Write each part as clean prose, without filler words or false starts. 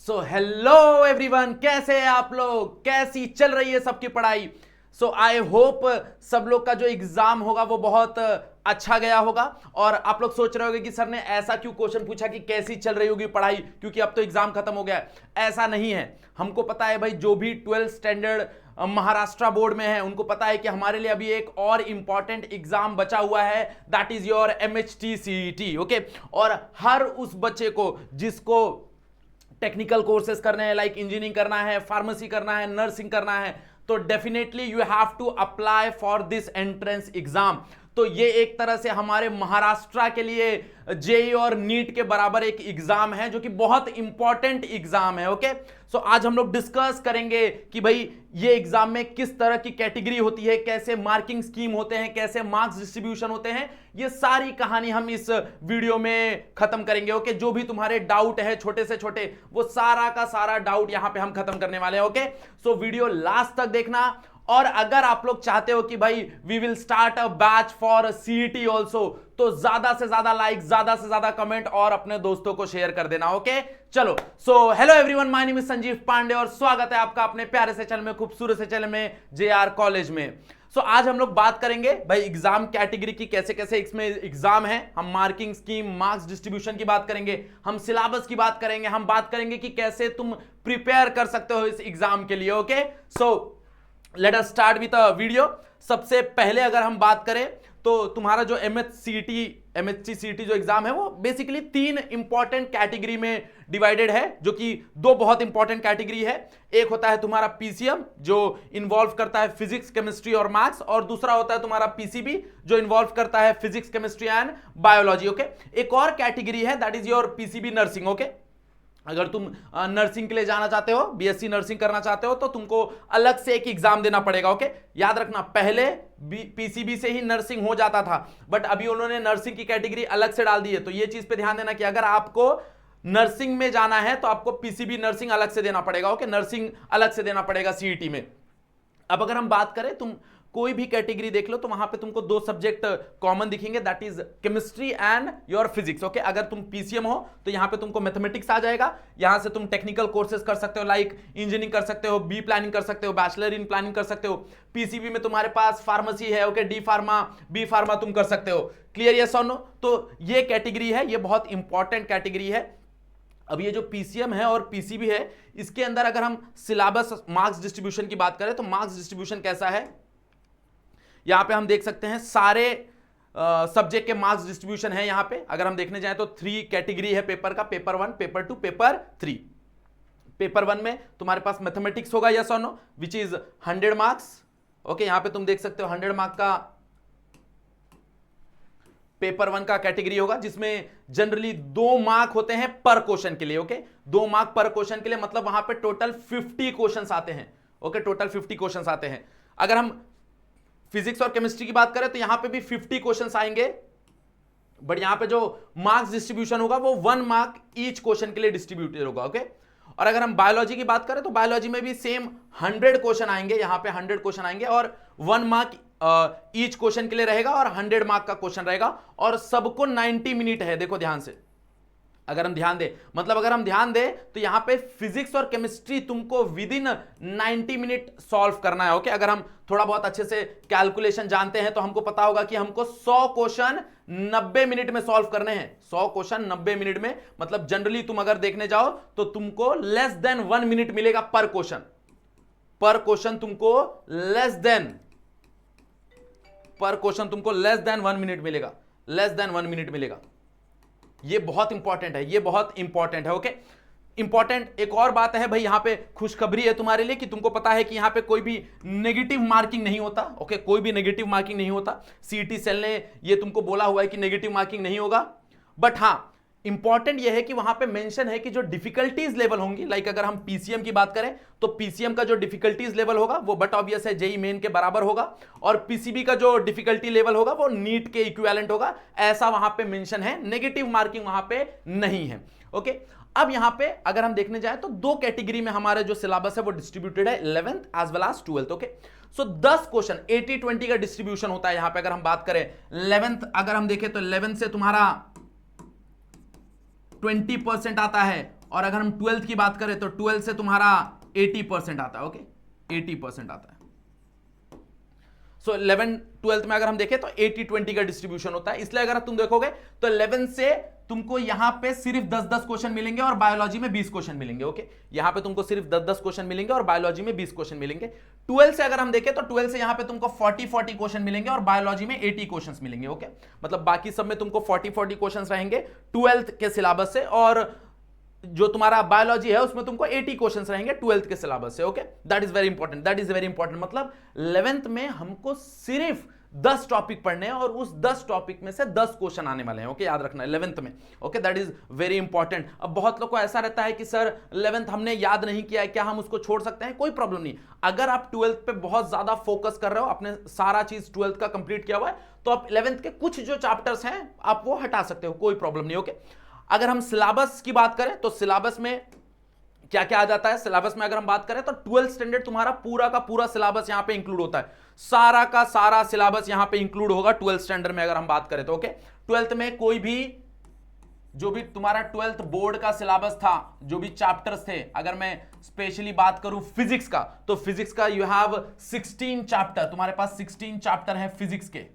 सो hello everyone, कैसे हैं आप लोग? कैसी चल रही है सबकी पढ़ाई? सो आई होप सब लोग का जो एग्जाम होगा वो बहुत अच्छा गया होगा। और आप लोग सोच रहे होंगे कि सर ने ऐसा क्यों क्वेश्चन पूछा कि कैसी चल रही होगी पढ़ाई, क्योंकि अब तो एग्जाम खत्म हो गया है। ऐसा नहीं है, हमको पता है भाई, जो भी 12th स्टैंडर्ड महाराष्ट्र बोर्ड में है उनको पता है कि हमारे लिए अभी एक और इंपॉर्टेंट एग्जाम बचा हुआ है, that is your MHT CET। Okay, और हर उस बच्चे को जिसको टेक्निकल कोर्सेज करने हैं, लाइक इंजीनियरिंग करना है, फार्मेसी करना है, नर्सिंग करना है, तो definitely you have to apply for this entrance exam. तो ये एक तरह से हमारे महाराष्ट्र के लिए जेई और नीट के बराबर एक एग्जाम है, जो कि बहुत इंपॉर्टेंट एग्जाम है। ओके, सो आज हम लोग डिस्कस करेंगे कि भाई ये एग्जाम में किस तरह की कैटेगरी होती है, कैसे मार्किंग स्कीम होते हैं, कैसे मार्क्स डिस्ट्रीब्यूशन होते हैं। ये सारी कहानी हम इस वीडियो में खत्म करेंगे। ओके, जो भी तुम्हारे डाउट है छोटे से छोटे, वो सारा का सारा डाउट यहां पे हम खत्म करने वाले हैं। ओके, सो वीडियो लास्ट तक देखना। और अगर आप लोग चाहते हो कि भाई we will start a batch for CET also, तो ज्यादा से ज्यादा लाइक, ज्यादा से ज्यादा कमेंट और अपने दोस्तों को शेयर कर देना। ओके, चलो। So hello everyone, my name is Sanjeev Pandey और स्वागत है आपका अपने प्यारे से चैनल में, खूबसूरत से चैनल में, JR कॉलेज में। सो आज हम लोग बात करेंगे भाई एग्जाम कैटेगरी की, कैसे कैसे इसमें एग्जाम है। हम मार्किंग स्कीम, मार्क्स डिस्ट्रीब्यूशन की बात करेंगे, हम सिलेबस की बात करेंगे, हम बात करेंगे कि कैसे तुम प्रिपेयर कर सकते हो इस एग्जाम के लिए। Okay, so let us start with a video. सबसे पहले अगर हम बात करें तो तुम्हारा जो MHT CET जो एग्जाम है वो बेसिकली 3 इंपॉर्टेंट कैटेगरी में डिवाइडेड है, जो कि 2 बहुत इंपॉर्टेंट कैटेगरी है। एक होता है तुम्हारा PCM जो इन्वॉल्व करता है फिजिक्स, केमिस्ट्री और मैथ्स, और दूसरा होता है तुम्हारा PCB जो इन्वॉल्व करता है physics, chemistry and biology. Okay, एक और कैटेगरी है that is your PCB nursing. Okay, अगर तुम नर्सिंग के लिए जाना चाहते हो, BSc नर्सिंग करना चाहते हो, तो तुमको अलग से एक एग्जाम देना पड़ेगा। ओके, याद रखना, पहले PCB से ही नर्सिंग हो जाता था, बट अभी उन्होंने नर्सिंग की कैटेगरी अलग से डाल दी है। तो ये चीज पे ध्यान देना कि अगर आपको नर्सिंग में जाना है तो आपको PCB नर्सिंग अलग से देना पड़ेगा। ओके, नर्सिंग अलग से देना पड़ेगा CET में। अब अगर हम बात करें, तुम कोई भी कैटेगरी देख लो तो वहां पे तुमको 2 सब्जेक्ट कॉमन दिखेंगे, that is chemistry and your physics. Okay, अगर तुम PCM हो तो यहां पे तुमको मैथमेटिक्स आ जाएगा। यहां से तुम टेक्निकल कोर्सेज कर सकते हो, लाइक इंजीनियरिंग कर सकते हो, बी प्लानिंग कर सकते हो, बैचलर इन प्लानिंग कर सकते हो। PCB में तुम्हारे पास फार्मेसी है। Okay, D pharma, B pharma तुम कर सकते हो। क्लियर, यस और नो? तो ये कैटेगरी है, ये बहुत इंपॉर्टेंट कैटेगरी है। अब ये जो PCM है और PCB है, इसके अंदर अगर हम सिलेबस, मार्क्स डिस्ट्रीब्यूशन की बात करें तो मार्क्स डिस्ट्रीब्यूशन कैसा है, यहां पे हम देख सकते हैं सारे सब्जेक्ट के मार्क्स डिस्ट्रीब्यूशन है। यहां पे अगर हम देखने जाएं तो 3 कैटेगरी है पेपर का, पेपर 1, पेपर 2, पेपर 3। पेपर 1 में तुम्हारे पास मैथमेटिक्स होगा, यस और no, which is 100 marks. Okay, यहां पे तुम देख सकते हो 100 मार्क का पेपर 1 का कैटेगरी होगा, जिसमें जनरली 2 मार्क होते हैं पर क्वेश्चन के लिए। ओके, 2 मार्क पर क्वेश्चन के लिए, मतलब वहां पे टोटल 50 क्वेश्चंस आते हैं। ओके, टोटल 50 क्वेश्चंस आते हैं। अगर हम फिजिक्स और केमिस्ट्री की बात करें तो यहां पे भी 50 क्वेश्चंस आएंगे, बट यहां पे जो मार्क्स डिस्ट्रीब्यूशन होगा वो 1 मार्क ईच क्वेश्चन के लिए डिस्ट्रीब्यूटेड होगा। ओके, और अगर हम बायोलॉजी की बात करें तो बायोलॉजी में भी सेम 100 क्वेश्चन आएंगे, यहां पे 100 क्वेश्चन आएंगे और 1 मार्क ईच क्वेश्चन के लिए रहेगा और 100 मार्क का क्वेश्चन रहेगा, और सबको 90 मिनट है। देखो ध्यान से, अगर हम ध्यान दें, मतलब अगर हम ध्यान दें तो यहां पे फिजिक्स और केमिस्ट्री तुमको विद इन 90 मिनट सॉल्व करना है। ओके, अगर हम थोड़ा बहुत अच्छे से कैलकुलेशन जानते हैं तो हमको पता होगा कि हमको 100 क्वेश्चन 90 मिनट में सॉल्व करने हैं। 100 क्वेश्चन 90 मिनट में, मतलब जनरली तुम अगर देखने जाओ तो तुमको लेस देन 1 मिनट मिलेगा पर क्वेश्चन। पर क्वेश्चन तुमको लेस देन 1 मिनट मिलेगा, लेस देन 1 मिनट मिलेगा। ये बहुत इंपॉर्टेंट है, ये बहुत इंपॉर्टेंट है। ओके, इंपॉर्टेंट एक और बात है भाई, यहां पे खुशखबरी है तुम्हारे लिए कि तुमको पता है कि यहां पे कोई भी नेगेटिव मार्किंग नहीं होता। ओके, कोई भी नेगेटिव मार्किंग नहीं होता। CET सेल ने ये तुमको बोला हुआ है कि नेगेटिव मार्किंग नहीं होगा, बट हां इंपॉर्टेंट यह है कि वहां पे मेंशन है कि जो डिफिकल्टीज लेवल होंगी, लाइक अगर हम PCM की बात करें तो PCM का जो डिफिकल्टीज लेवल होगा वो बट ऑब्वियस है जेई मेन के बराबर होगा, और PCB का जो डिफिकल्टी लेवल होगा वो नीट के इक्विवेलेंट होगा, ऐसा वहां पे मेंशन है। नेगेटिव मार्किंग वहां पे नहीं है। ओके, अब यहां पे अगर हम देखने जाए तो 2 कैटेगरी में हमारा जो सिलेबस है वो डिस्ट्रीब्यूटेड है, 11th as well as 12th। Okay, so 10 question 80-20 का डिस्ट्रीब्यूशन होता है यहां पे। अगर हम बात करें 11th, अगर हम देखें तो 11th से तुम्हारा 20% आता है और अगर हम 12th की बात करें तो 12 से तुम्हारा 80% आता है। ओके 80% आता है। सो 11 12th में अगर हम देखें तो 80-20 का डिस्ट्रीब्यूशन होता है। इसलिए अगर तुम देखोगे तो 11 से तुमको यहां पे सिर्फ 10-10 क्वेश्चन मिलेंगे और बायोलॉजी में 20 क्वेश्चन मिलेंगे। ओके यहां पे तुमको सिर्फ 10-10 क्वेश्चन मिलेंगे और बायोलॉजी में 20 क्वेश्चन मिलेंगे। 12 से अगर हम देखें तो 12 से यहां पे तुमको 40-40 क्वेश्चन मिलेंगे और बायोलॉजी में 80 क्वेश्चन मिलेंगे। ओके मतलब बाकी सब में तुमको 40-40 क्वेश्चन रहेंगे 12th के सिलेबस से, और जो तुम्हारा बायोलॉजी है उसमें तुमको 80 क्वेश्चंस रहेंगे 12th के सिलेबस से। Okay that is very important, that is very important. मतलब 11th में हमको सिर्फ 10 टॉपिक पढ़ने हैं और उस 10 टॉपिक में से 10 क्वेश्चन आने वाले हैं। ओके याद रखना 11th में। Okay that is very important. अब बहुत लोग को ऐसा रहता है कि सर 11th हमने याद नहीं किया है, क्या हम उसको छोड़ सकते हैं? कोई प्रॉब्लम नहीं। अगर आप 12th पे बहुत ज्यादा फोकस कर रहे हो, आपने सारा चीज 12th का कंप्लीट किया हुआ है, तो आप 11th के कुछ जो चैप्टर्स हैं आप वो हटा सकते हो, कोई प्रॉब्लम नहीं। ओके अगर हम सिलेबस की बात करें तो सिलेबस में क्या क्या आ जाता है? सिलेबस में अगर हम बात करें तो 12th स्टैंडर्ड तुम्हारा पूरा का पूरा सिलेबस यहां पे इंक्लूड होता है। सारा का सारा सिलेबस यहां पे इंक्लूड होगा 12th स्टैंडर्ड में अगर हम बात करें तो। ओके 12th में कोई भी जो भी तुम्हारा 12th बोर्ड का सिलेबस था, जो भी चैप्टर्स थे, अगर मैं स्पेशली बात करूं फिजिक्स का, तो फिजिक्स का यू हैव 16 चैप्टर, तुम्हारे पास 16 चैप्टर हैं फिजिक्स के।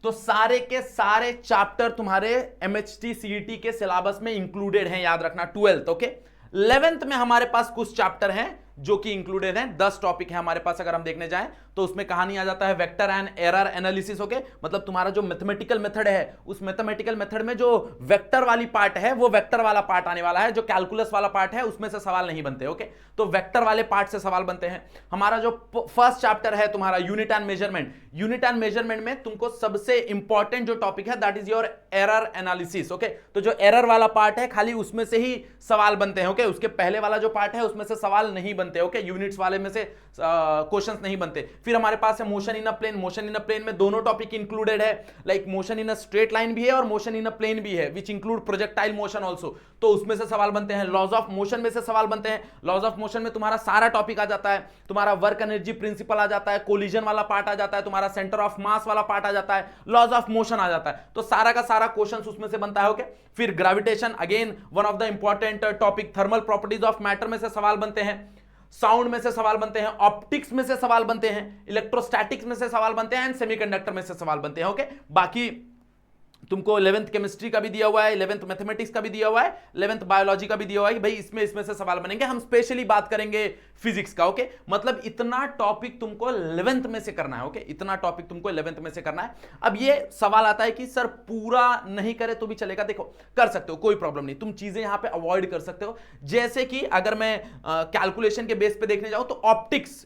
तो सारे के सारे चैप्टर तुम्हारे MHT CET के सिलेबस में इंक्लूडेड हैं, याद रखना 12th। ओके 11th में हमारे पास कुछ चैप्टर हैं जो कि इंक्लूडेड हैं, 10 टॉपिक है हमारे पास। अगर हम देखने जाएं तो उसमें कहानी आ जाता है vector and error analysis. Okay मतलब तुम्हारा जो मैथमेटिकल मेथड है, उस मैथमेटिकल मेथड में जो वेक्टर वाली पार्ट है वो वेक्टर वाला पार्ट आने वाला है। जो कैलकुलस वाला पार्ट है उसमें से सवाल नहीं बनते। ओके तो वेक्टर वाले पार्ट से सवाल बनते हैं। हमारा जो फर्स्ट चैप्टर है तुम्हारा unit and measurement, unit and measurement में तुमको सबसे इंपॉर्टेंट जो टॉपिक है that is your error analysis. Okay तो जो एरर वाला पार्ट है खाली उसमें से ही सवाल बनते हैं। ओके उसके पहले वाला जो पार्ट है उसमें से सवाल नहीं बनते। ओके यूनिट्स वाले में से क्वेश्चंस नहीं बनते। फिर हमारे पास है motion in a plane. Motion in a plane में दोनों टॉपिक इंक्लूडेड है, like motion in a straight line भी है और मोशन इन अ प्लेन भी है, which include projectile motion also. तो उसमें से सवाल बनते हैं। लॉज ऑफ मोशन में से सवाल बनते हैं। लॉज ऑफ मोशन में तुम्हारा सारा टॉपिक आ जाता है, तुम्हारा वर्क एनर्जी प्रिंसिपल आ जाता है, कोलिजन वाला पार्ट आ जाता है, तुम्हारा सेंटर ऑफ मास वाला पार्ट आ जाता है, लॉज ऑफ मोशन आ जाता है। तो सारा का सारा क्वेश्चन उसमें से बनता है। ओके फिर gravitation, again one of the important topic. Thermal properties of matter में से सवाल बनते हैं, साउंड में से सवाल बनते हैं, ऑप्टिक्स में से सवाल बनते हैं, इलेक्ट्रोस्टैटिक्स में से सवाल बनते हैं एंड सेमीकंडक्टर में से सवाल बनते हैं। ओके बाकी तुमको 11th केमिस्ट्री का भी दिया हुआ है, 11th मैथमेटिक्स का भी दिया हुआ है, 11th बायोलॉजी का भी दिया हुआ है कि भाई इसमें से सवाल बनेंगे। हम स्पेशली बात करेंगे फिजिक्स का। ओके मतलब इतना टॉपिक तुमको 11th में से करना है। ओके इतना टॉपिक तुमको 11th में से करना है। अब ये सवाल आता है कि सर पूरा नहीं करे तो भी चलेगा? देखो कर सकते हो, कोई प्रॉब्लम नहीं। तुम चीजें यहां पे अवॉइड कर सकते हो, जैसे कि अगर मैं कैलकुलेशन के बेस पे देखने जाऊं तो ऑप्टिक्स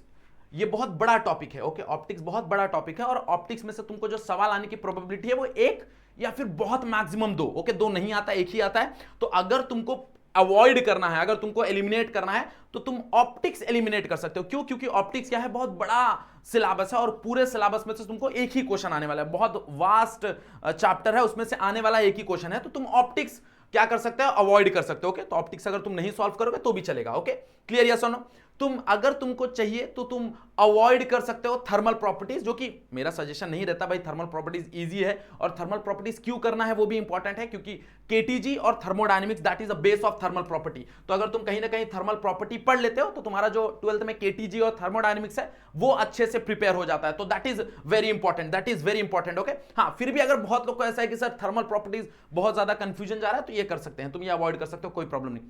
ये बहुत बड़ा टॉपिक है। ओके ऑप्टिक्स बहुत बड़ा टॉपिक है और ऑप्टिक्स में से तुमको जो सवाल आने की प्रोबेबिलिटी है वो एक या फिर बहुत मैक्सिमम दो। ओके दो नहीं आता, एक ही आता है। तो अगर तुमको अवॉइड करना है, अगर तुमको एलिमिनेट करना है तो तुम ऑप्टिक्स एलिमिनेट कर सकते हो। क्यों? क्योंकि ऑप्टिक्स क्या है, बहुत बड़ा सिलेबस है और पूरे सिलेबस में से तुमको एक ही क्वेश्चन आने वाला है। बहुत वास्ट चैप्टर है, उसमें से आने वाला एक ही क्वेश्चन है। तो तुम ऑप्टिक्स क्या कर सकते हो? अवॉइड कर सकते हो। ओके तो ऑप्टिक्स अगर तुम नहीं सॉल्व करोगे तो भी चलेगा। Okay clear? यस और नो? तुम अगर तुमको चाहिए तो तुम अवॉइड कर सकते हो थर्मल प्रॉपर्टीज, जो कि मेरा सजेशन नहीं रहता भाई। थर्मल प्रॉपर्टीज इजी है और थर्मल प्रॉपर्टीज क्यों करना है वो भी इंपॉर्टेंट है, क्योंकि केटीजी और thermodynamics that is the base of thermal property. तो अगर तुम कहीं ना कहीं थर्मल प्रॉपर्टी पढ़ लेते हो तो तुम्हारा जो 12th में केटीजी और थर्मोडायनेमिक्स है वो अच्छे से प्रिपेयर हो जाता है। तो that is very important, that is very important. Okay हाँ फिर भी अगर बहुत लोग को ऐसा है कि सर थर्मल प्रॉपर्टीज बहुत ज्यादा कंफ्यूजन जा रहा है तो ये कर सकते हैं, तुम ये अवॉइड कर सकते हो, कोई प्रॉब्लम नहीं।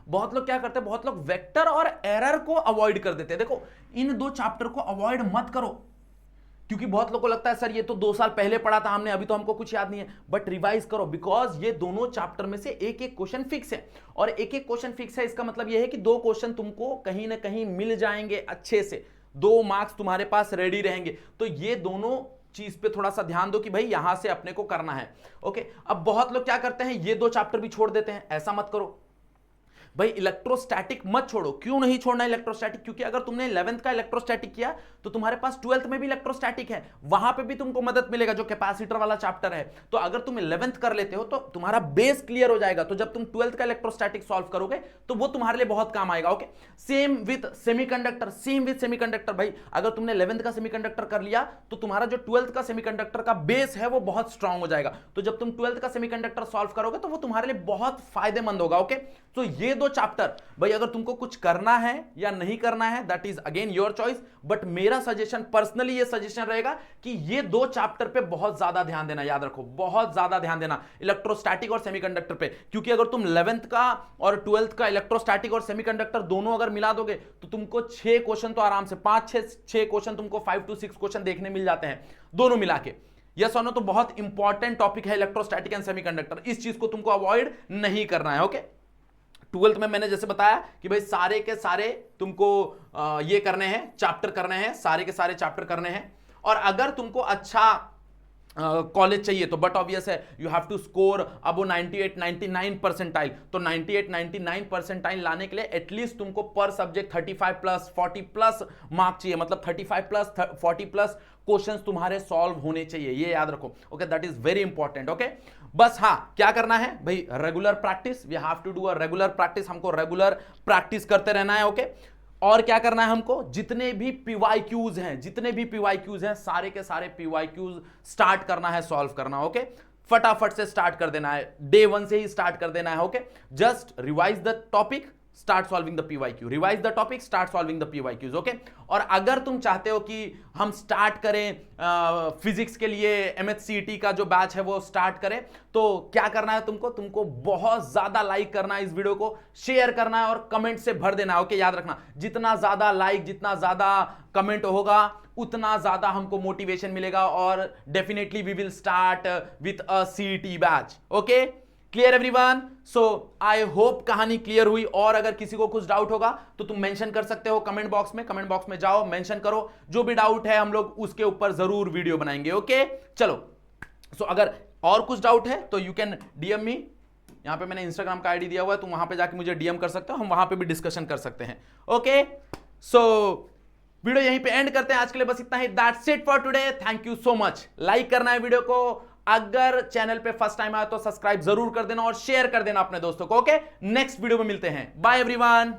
बहुत लोग क्या करते हैं, बहुत लोग वेक्टर और एरर को अवॉइड कर देते हैं। देखो इन दो चैप्टर को अवॉइड मत करो, क्योंकि बहुत लोगों को लगता है सर ये तो 2 साल पहले पढ़ा था हमने, अभी तो हमको कुछ याद नहीं है। बट रिवाइज करो, बिकॉज ये दोनों चैप्टर में से एक एक क्वेश्चन फिक्स है और एक एक क्वेश्चन फिक्स है। इसका मतलब ये है कि 2 क्वेश्चन तुमको कहीं ना कहीं मिल जाएंगे अच्छे से, 2 मार्क्स तुम्हारे पास रेडी रहेंगे। तो ये दोनों चीज पे थोड़ा सा ध्यान दो कि भाई यहां से अपने को करना है। ओके अब बहुत लोग क्या करते हैं, ये 2 चैप्टर भी छोड़ देते हैं। ऐसा मत करो, भाई इलेक्ट्रोस्टैटिक मत छोड़ो। क्यों नहीं छोड़ना इलेक्ट्रोस्टैटिक? क्योंकि अगर तुमने 11th का इलेक्ट्रोस्टैटिक किया तो तुम्हारे पास 12th में भी इलेक्ट्रोस्टैटिक है, वहां पे भी तुमको मदद मिलेगा, जो कैपेसिटर वाला चैप्टर है। तो अगर तुम 11th कर लेते हो तो तुम्हारा बेस क्लियर हो जाएगा, तो जब तुम 12th का इलेक्ट्रोस्टैटिक सॉल्व करोगे तो वो तुम्हारे लिए बहुत काम आएगा। Okay, same with semiconductor. भाई अगर तुमने 11th का सेमीकंडक्टर कर लिया तो तुम्हारा जो 12th का सेमीकंडक्टर का बेस है वो बहुत स्ट्रांग हो जाएगा। तो जब तुम 12th का सेमीकंडक्टर सॉल्व करोगे तो वो तुम्हारे लिए बहुत फायदेमंद होगा। ओके, तो ये दो चैप्टर भाई अगर तुमको कुछ करना है या नहीं करना है that is again your choice, but मेरा सजेशन, पर्सनली ये सजेशन रहेगा कि ये दो चैप्टर पे बहुत ज्यादा ध्यान देना। याद रखो, बहुत ज्यादा ध्यान देना इलेक्ट्रोस्टैटिक और सेमीकंडक्टर पे, क्योंकि अगर तुम 11th का और 12th का इलेक्ट्रोस्टैटिक और सेमीकंडक्टर दोनों अगर मिला दोगे तो तुमको 6 क्वेश्चन तो आराम से 5-6 क्वेश्चन, तुमको 5 to 6 क्वेश्चन देखने मिल जाते हैं दोनों मिला के। यस और नो? तो बहुत इंपॉर्टेंट टॉपिक है इलेक्ट्रोस्टैटिक एंड सेमीकंडक्टर, इस चीज को तुमको अवॉइड नहीं करना है। ओके, 12th में मैंने जैसे बताया कि भाई सारे के सारे तुमको ये करने हैं, चैप्टर करने हैं, सारे के सारे चैप्टर करने हैं। और अगर तुमको अच्छा कॉलेज चाहिए तो बट ऑब्वियस है you have to score above 98-99 percentile. तो 98-99 परसेंटाइल लाने के लिए एटलीस्ट तुमको पर सब्जेक्ट 35+40+ मार्क चाहिए, मतलब 35+40+ क्वेश्चंस तुम्हारे सॉल्व होने चाहिए, ये याद रखो। Okay, that is very important. Okay, बस हाँ, क्या करना है भाई? Regular practice, we have to do a regular practice, हमको रेगुलर प्रैक्टिस करते रहना है। ओके, और क्या करना है हमको? जितने भी पीवाईक्यूज हैं सारे के सारे पीवाईक्यूज स्टार्ट करना है, सॉल्व करना। ओके, फटाफट से स्टार्ट कर देना है, डे 1 से ही स्टार्ट कर देना है। Okay, just revise the topic, start solving the PYQ, revise the topic, start solving the PYQs. Okay, और अगर तुम चाहते हो कि हम स्टार्ट करें फिजिक्स के लिए MHCET का जो बैच है वो स्टार्ट करें, तो क्या करना है तुमको बहुत ज्यादा लाइक करना है, इस वीडियो को शेयर करना है और कमेंट से भर देना है। ओके, याद रखना, जितना ज्यादा लाइक, जितना ज्यादा कमेंट होगा उतना ज्यादा हमको मोटिवेशन मिलेगा, और definitely we will start with a CET batch. Okay, clear everyone? So I hope कहानी क्लियर हुई, और अगर किसी को कुछ डाउट होगा तो तुम मेंशन कर सकते हो कमेंट बॉक्स में जाओ, मेंशन करो, जो भी डाउट है हम लोग उसके ऊपर जरूर वीडियो बनाएंगे। ओके, चलो, सो अगर और कुछ डाउट है तो यू कैन DM मी, यहां पे मैंने इंस्टाग्राम का ID दिया हुआ है, तुम वहां पे जाके मुझे DM कर सकते हो, हम वहां पे भी डिस्कशन कर सकते हैं। ओके, सो वीडियो यहीं पे एंड करते हैं, आज के लिए बस इतना ही। That's it for today, thank you so much. Like करना है वीडियो को, अगर चैनल पे फर्स्ट टाइम आया तो सब्सक्राइब जरूर कर देना और शेयर कर देना अपने दोस्तों को। ओके, नेक्स्ट वीडियो में मिलते हैं, बाय एवरीवन।